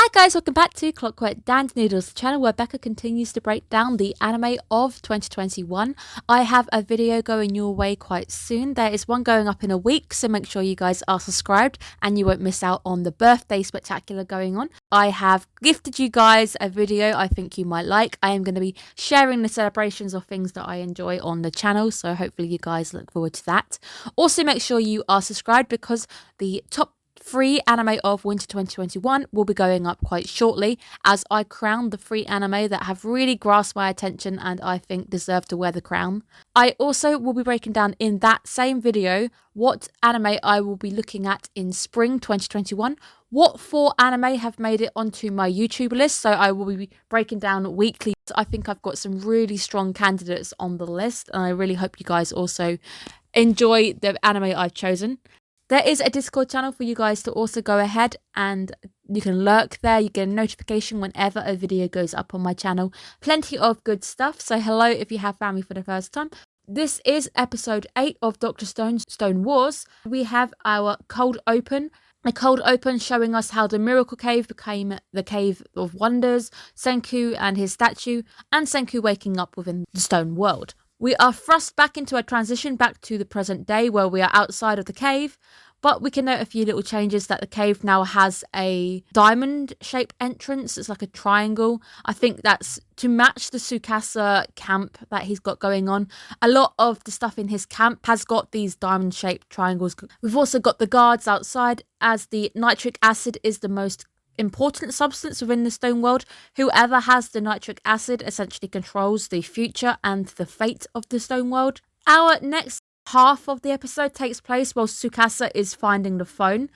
Hi guys, welcome back to Clockwork and Noodles, the channel where Becca continues to break down the anime of 2021. I have a video going your way quite soon. There is one going up in a week, so make sure you guys are subscribed and you won't miss out on the birthday spectacular going on. I have gifted you guys a video I think you might like. I am going to be sharing the celebrations of things that I enjoy on the channel, so hopefully you guys look forward to that. Also make sure you are subscribed because the top 3 anime of winter 2021 will be going up quite shortly as I crown the 3 anime that have really grasped my attention and I think deserve to wear the crown. I also will be breaking down in that same video what anime I will be looking at in spring 2021. What 4 anime have made it onto my YouTube list, so I will be breaking down weekly. I think I've got some really strong candidates on the list and I really hope you guys also enjoy the anime I've chosen. There is a Discord channel for you guys to also go ahead and you can lurk there. You get a notification whenever a video goes up on my channel. Plenty of good stuff. So hello if you have found me for the first time. This is episode 8 of Dr. Stone's Stone Wars. We have our cold open. A cold open showing us how the Miracle Cave became the Cave of Wonders, Senku and his statue, and Senku waking up within the stone world. We are thrust back into a transition back to the present day where we are outside of the cave, but we can note a few little changes that the cave now has a diamond-shaped entrance. It's like a triangle. I think that's to match the Tsukasa camp that he's got going on. A lot of the stuff in his camp has got these diamond-shaped triangles. We've also got the guards outside, as the nitric acid is the most important substance within the stone world. Whoever has the nitric acid essentially controls the future and the fate of the stone world. Our next half of the episode takes place while Tsukasa is finding the phone,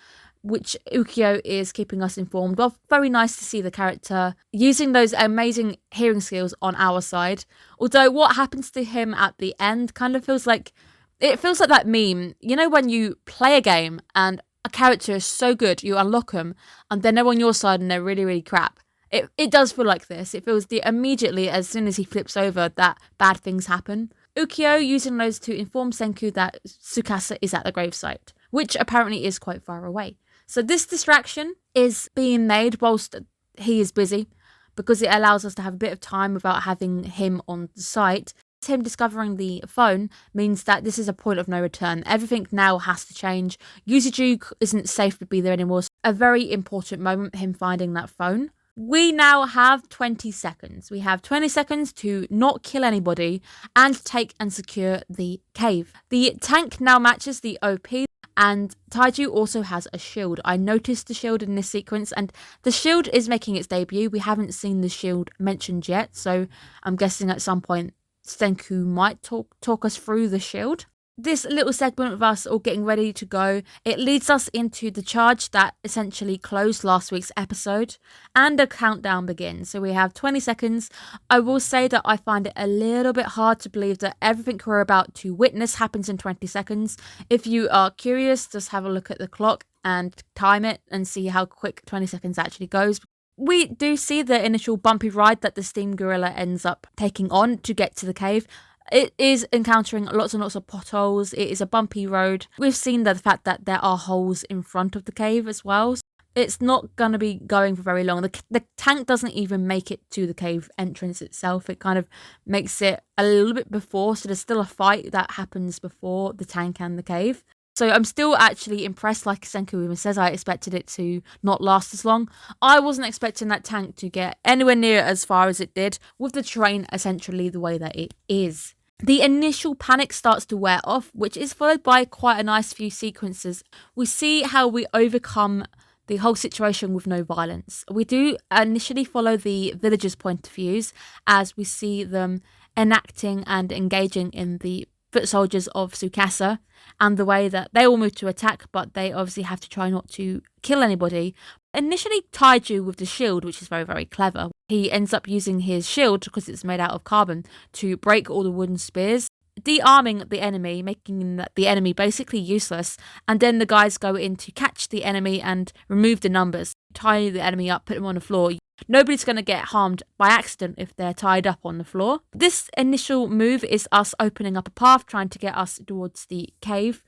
which Ukyo is keeping us informed of. Very nice to see the character using those amazing hearing skills on our side. Although what happens to him at the end kind of feels like that meme, you know, when you play a game and a character is so good, you unlock them, and then they're on your side and they're really, really crap. It does feel like this. It feels immediately, as soon as he flips over, that bad things happen. Ukyo using those to inform Senku that Tsukasa is at the gravesite, which apparently is quite far away. So this distraction is being made whilst he is busy, because it allows us to have a bit of time without having him on the site. Him discovering the phone means that this is a point of no return. Everything now has to change. Yuzuju isn't safe to be there anymore. So a very important moment, him finding that phone. We now have 20 seconds. We have 20 seconds to not kill anybody and take and secure the cave. The tank now matches the OP, and Taiju also has a shield. I noticed the shield in this sequence, and the shield is making its debut. We haven't seen the shield mentioned yet, so I'm guessing at some point Senku might talk us through the shield. This little segment of us all getting ready to go, it leads us into the charge that essentially closed last week's episode, and a countdown begins. So we have 20 seconds. I will say that I find it a little bit hard to believe that everything we're about to witness happens in 20 seconds. If you are curious, just have a look at the clock and time it and see how quick 20 seconds actually goes. We do see the initial bumpy ride that the steam gorilla ends up taking on to get to the cave. It is encountering lots and lots of potholes. It is a bumpy road. We've seen the fact that there are holes in front of the cave as well. It's not going to be going for very long. The tank doesn't even make it to the cave entrance itself. It kind of makes it a little bit before, so there's still a fight that happens before the tank and the cave. So I'm still actually impressed, like Senku even says, I expected it to not last as long. I wasn't expecting that tank to get anywhere near as far as it did, with the terrain essentially the way that it is. The initial panic starts to wear off, which is followed by quite a nice few sequences. We see how we overcome the whole situation with no violence. We do initially follow the villagers' point of views as we see them enacting and engaging in the foot soldiers of Tsukasa and the way that they all move to attack, but they obviously have to try not to kill anybody. Initially Taiju with the shield, which is very, very clever. He ends up using his shield, because it's made out of carbon, to break all the wooden spears, de-arming the enemy, making the enemy basically useless, and then the guys go in to catch the enemy and remove the numbers, tie the enemy up, put them on the floor. Nobody's going to get harmed by accident if they're tied up on the floor. This initial move is us opening up a path, trying to get us towards the cave.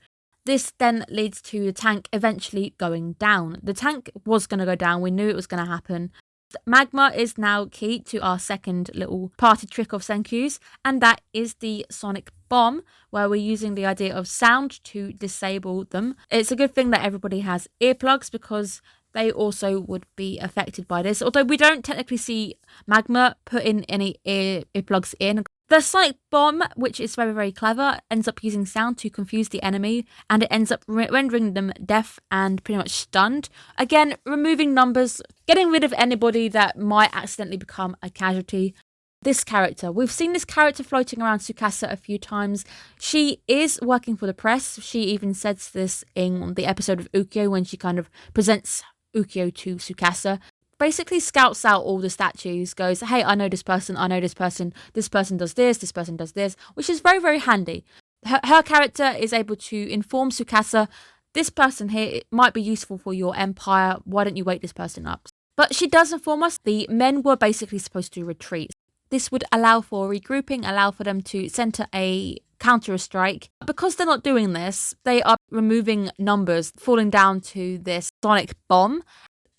This then leads to the tank eventually going down. The tank was going to go down. We knew it was going to happen. Magma is now key to our second little party trick of Senku's, and that is the sonic bomb, where we're using the idea of sound to disable them. It's a good thing that everybody has earplugs because they also would be affected by this, although we don't technically see Magma put in any earplugs in. The sonic bomb, which is very, very clever, ends up using sound to confuse the enemy, and it ends up rendering them deaf and pretty much stunned. Again, removing numbers, getting rid of anybody that might accidentally become a casualty. This character, we've seen this character floating around Tsukasa a few times. She is working for the press. She even says this in the episode of Ukyo when she kind of presents Ukyo to Tsukasa. Basically scouts out all the statues, goes, hey, I know this person, this person does this person does this, which is very, very handy. Her character is able to inform Tsukasa, this person here, it might be useful for your empire, why don't you wake this person up? But she does inform us the men were basically supposed to retreat. This would allow for regrouping, allow for them to center a counter-strike. Because they're not doing this, they are removing numbers, falling down to this sonic bomb.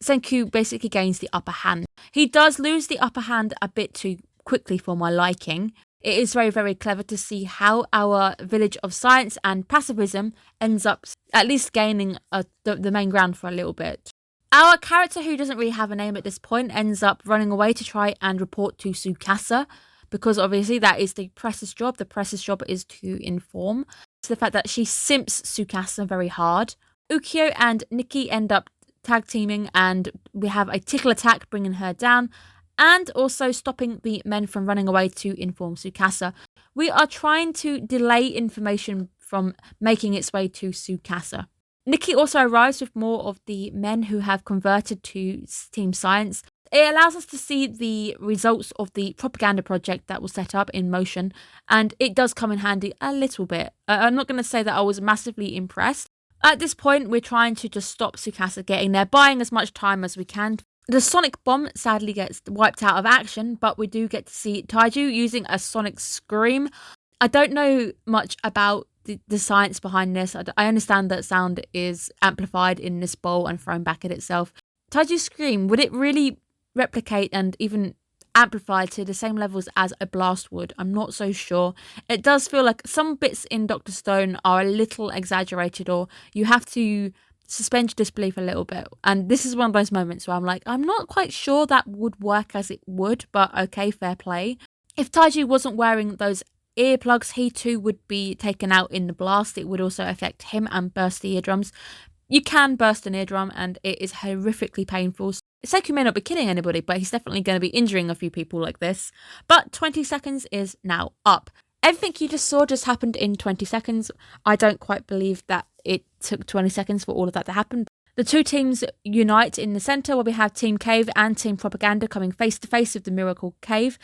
Senku basically gains the upper hand. He does lose the upper hand a bit too quickly for my liking. It is very, very clever to see how our village of science and pacifism ends up at least gaining the main ground for a little bit. Our character, who doesn't really have a name at this point, ends up running away to try and report to Tsukasa, because obviously that is the press's job. The press's job is to inform. It's the fact that she simps Tsukasa very hard. Ukyo and Nikki end up tag teaming, and we have a tickle attack bringing her down and also stopping the men from running away to inform Tsukasa. We are trying to delay information from making its way to Tsukasa. Nikki also arrives with more of the men who have converted to Team Science. It allows us to see the results of the propaganda project that was set up in motion, and it does come in handy a little bit. I'm not going to say that I was massively impressed. At this point, we're trying to just stop Tsukasa getting there, buying as much time as we can. The sonic bomb sadly gets wiped out of action, but we do get to see Taiju using a sonic scream. I don't know much about the science behind this. I understand that sound is amplified in this bowl and thrown back at itself. Taiju's scream, would it really replicate and even amplify to the same levels as a blast would? I'm not so sure. It does feel like some bits in Dr. Stone are a little exaggerated, or you have to suspend your disbelief a little bit. And this is one of those moments where I'm like, I'm not quite sure that would work as it would, but okay, fair play. If Taiju wasn't wearing those earplugs, he too would be taken out in the blast. It would also affect him and burst the eardrums. You can burst an eardrum and it is horrifically painful. Senku may not be killing anybody, but he's definitely going to be injuring a few people like this. But 20 seconds is now up. Everything you just saw just happened in 20 seconds. I don't quite believe that it took 20 seconds for all of that to happen. The two teams unite in the centre, where we have Team Cave and Team Propaganda coming face to face with the Miracle Cave.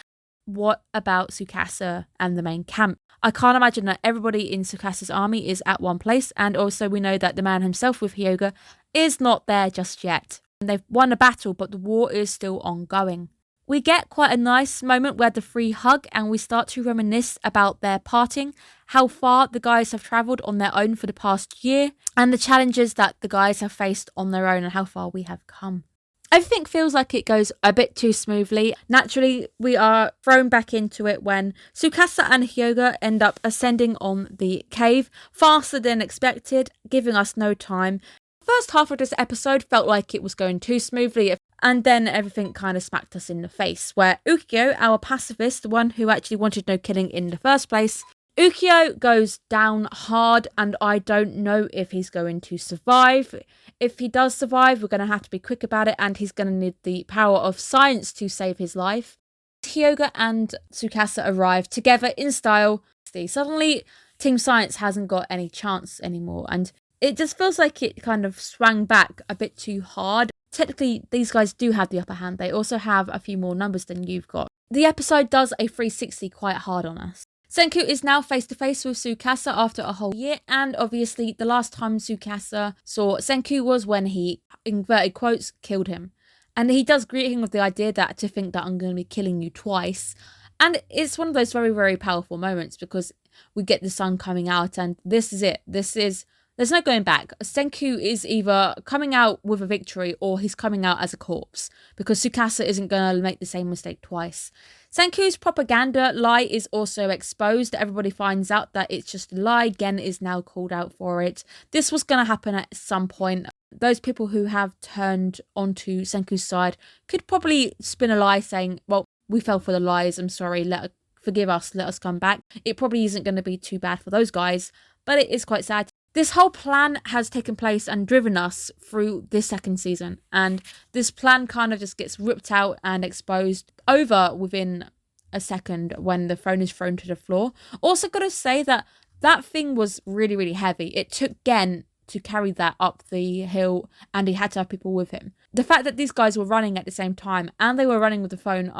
What about Tsukasa and the main camp? I can't imagine that everybody in Tsukasa's army is at one place, and also we know that the man himself with Hyoga is not there just yet. They've won a battle, but the war is still ongoing. We get quite a nice moment where the three hug and we start to reminisce about their parting, how far the guys have travelled on their own for the past year, and the challenges that the guys have faced on their own and how far we have come. Everything feels like it goes a bit too smoothly. Naturally, we are thrown back into it when Tsukasa and Hyoga end up ascending on the cave faster than expected, giving us no time. The first half of this episode felt like it was going too smoothly, and then everything kind of smacked us in the face, where Ukyo, our pacifist, the one who actually wanted no killing in the first place, Ukyo goes down hard, and I don't know if he's going to survive. If he does survive, we're going to have to be quick about it, and he's going to need the power of science to save his life. Hyoga and Tsukasa arrive together in style. Suddenly, Team Science hasn't got any chance anymore, and it just feels like it kind of swung back a bit too hard. Technically, these guys do have the upper hand. They also have a few more numbers than you've got. The episode does a 360 quite hard on us. Senku is now face to face with Tsukasa after a whole year, and obviously the last time Tsukasa saw Senku was when he, inverted quotes, killed him. And he does greet him with the idea that to think that I'm going to be killing you twice. And it's one of those very, very powerful moments because we get the sun coming out and this is it. This is There's no going back. Senku is either coming out with a victory or he's coming out as a corpse, because Tsukasa isn't going to make the same mistake twice. Senku's propaganda lie is also exposed. Everybody finds out that it's just a lie. Gen is now called out for it. This was going to happen at some point. Those people who have turned onto Senku's side could probably spin a lie saying, well, we fell for the lies. I'm sorry. Forgive us. Let us come back. It probably isn't going to be too bad for those guys, but it is quite sad. This whole plan has taken place and driven us through this second season. And this plan kind of just gets ripped out and exposed over within a second when the phone is thrown to the floor. Also got to say that thing was really, really heavy. It took Gen to carry that up the hill, and he had to have people with him. The fact that these guys were running at the same time and they were running with the phone,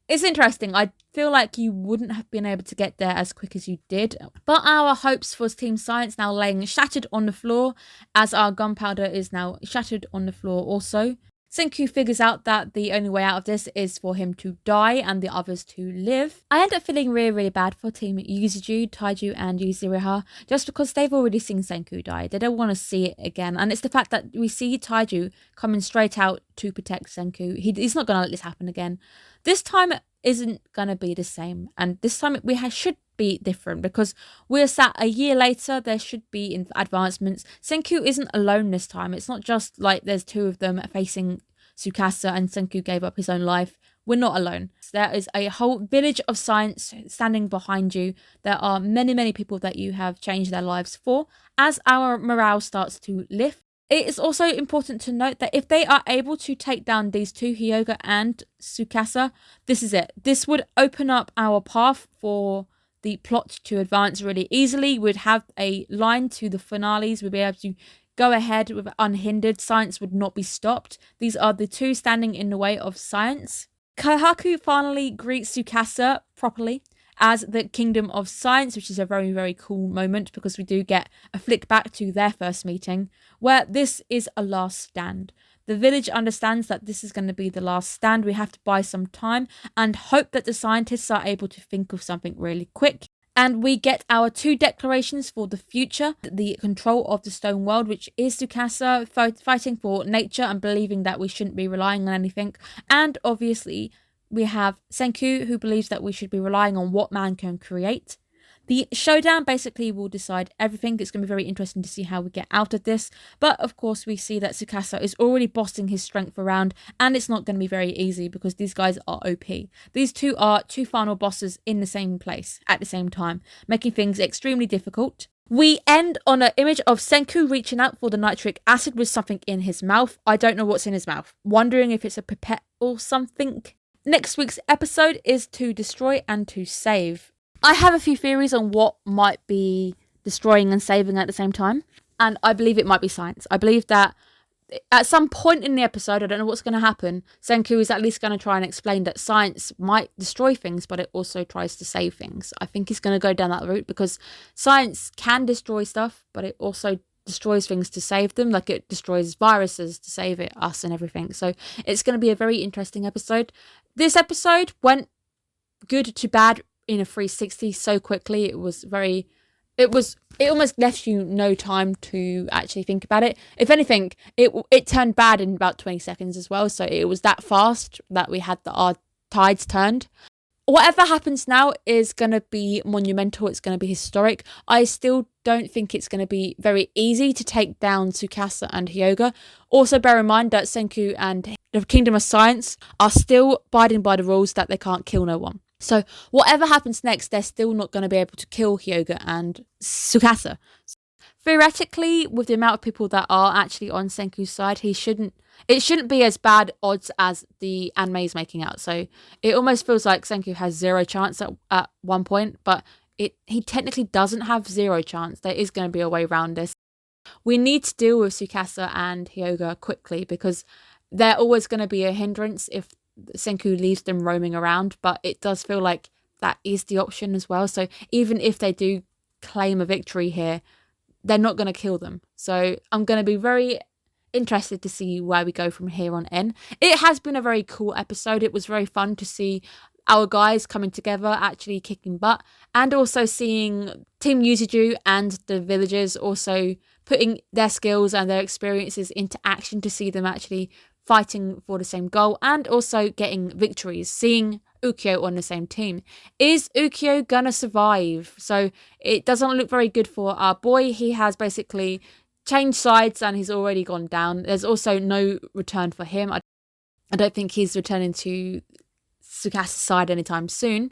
it's interesting. I feel like you wouldn't have been able to get there as quick as you did. But our hopes for Team Science now laying shattered on the floor, as our gunpowder is now shattered on the floor also. Senku figures out that the only way out of this is for him to die and the others to live. I end up feeling really, really bad for Team Yuzuru, Taiju and Yuzuriha, just because they've already seen Senku die. They don't want to see it again. And it's the fact that we see Taiju coming straight out to protect Senku. He's not going to let this happen again. This time isn't going to be the same. And this time should be different, because we're sat a year later. There should be advancements. Senku isn't alone this time. It's not just like there's two of them facing Tsukasa and Senku gave up his own life. We're not alone. There is a whole village of science standing behind you. There are many, many people that you have changed their lives for. As our morale starts to lift, it is also important to note that if they are able to take down these two, Hyoga and Tsukasa, this is it. This would open up our path for the plot to advance really easily. We'd have a line to the finales. We'd be able to go ahead with unhindered. Science would not be stopped. These are the two standing in the way of science. Kaihaku finally greets Tsukasa properly as the Kingdom of Science, which is a very, very cool moment, because we do get a flick back to their first meeting, where this is a last stand. The village understands that this is going to be the last stand. We have to buy some time and hope that the scientists are able to think of something really quick. And we get our two declarations for the future. The control of the stone world, which is Tsukasa fighting for nature and believing that we shouldn't be relying on anything. And obviously, we have Senku, who believes that we should be relying on what man can create. The showdown basically will decide everything. It's going to be very interesting to see how we get out of this. But of course, we see that Tsukasa is already bossing his strength around, and it's not going to be very easy because these guys are OP. These two are two final bosses in the same place at the same time, making things extremely difficult. We end on an image of Senku reaching out for the nitric acid with something in his mouth. I don't know what's in his mouth. Wondering if it's a pipette or something. Next week's episode is to destroy and to save. I have a few theories on what might be destroying and saving at the same time. And I believe it might be science. I believe that at some point in the episode, I don't know what's going to happen, Senku is at least going to try and explain that science might destroy things, but it also tries to save things. I think he's going to go down that route because science can destroy stuff, but it also destroys things to save them. Like it destroys viruses to save us and everything. So it's going to be a very interesting episode. This episode went good to bad in a 360 so quickly. It almost left you no time to actually think about it. If anything, it turned bad in about 20 seconds as well. So it was that fast that we had our tides turned. Whatever happens now is going to be monumental. It's going to be historic. I still don't think it's going to be very easy to take down Tsukasa and Hyoga. Also bear in mind that Senku and the Kingdom of Science are still abiding by the rules that they can't kill no one. So whatever happens next, they're still not going to be able to kill Hyoga and Tsukasa. Theoretically, with the amount of people that are actually on Senku's side, it shouldn't be as bad odds as the anime is making out. So it almost feels like Senku has zero chance at one point, but he technically doesn't have zero chance. There is going to be a way around this. We need to deal with Tsukasa and Hyoga quickly because they're always going to be a hindrance if Senku leaves them roaming around, but it does feel like that is the option as well. So even if they do claim a victory here, they're not going to kill them. So I'm going to be very interested to see where we go from here on in. It has been a very cool episode. It was very fun to see our guys coming together, actually kicking butt, and also seeing Team Yuzuru and the villagers also putting their skills and their experiences into action to see them actually fighting for the same goal and also getting victories, seeing Ukyo on the same team. Is Ukyo gonna survive? So it doesn't look very good for our boy. He has basically changed sides and he's already gone down. There's also no return for him. I don't think he's returning to Tsukasa's side anytime soon.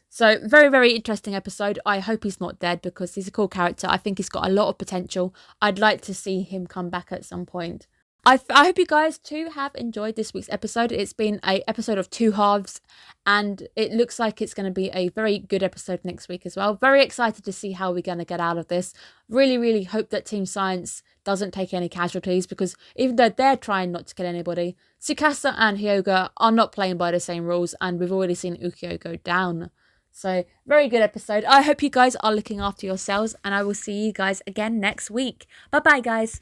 So very, very interesting episode. I hope he's not dead because he's a cool character. I think he's got a lot of potential. I'd like to see him come back at some point. I hope you guys too have enjoyed this week's episode. It's been an episode of 2 halves and it looks like it's going to be a very good episode next week as well. Very excited to see how we're going to get out of this. Really, really hope that Team Science doesn't take any casualties because even though they're trying not to kill anybody, Tsukasa and Hyoga are not playing by the same rules and we've already seen Ukyo go down. So, very good episode. I hope you guys are looking after yourselves and I will see you guys again next week. Bye-bye, guys.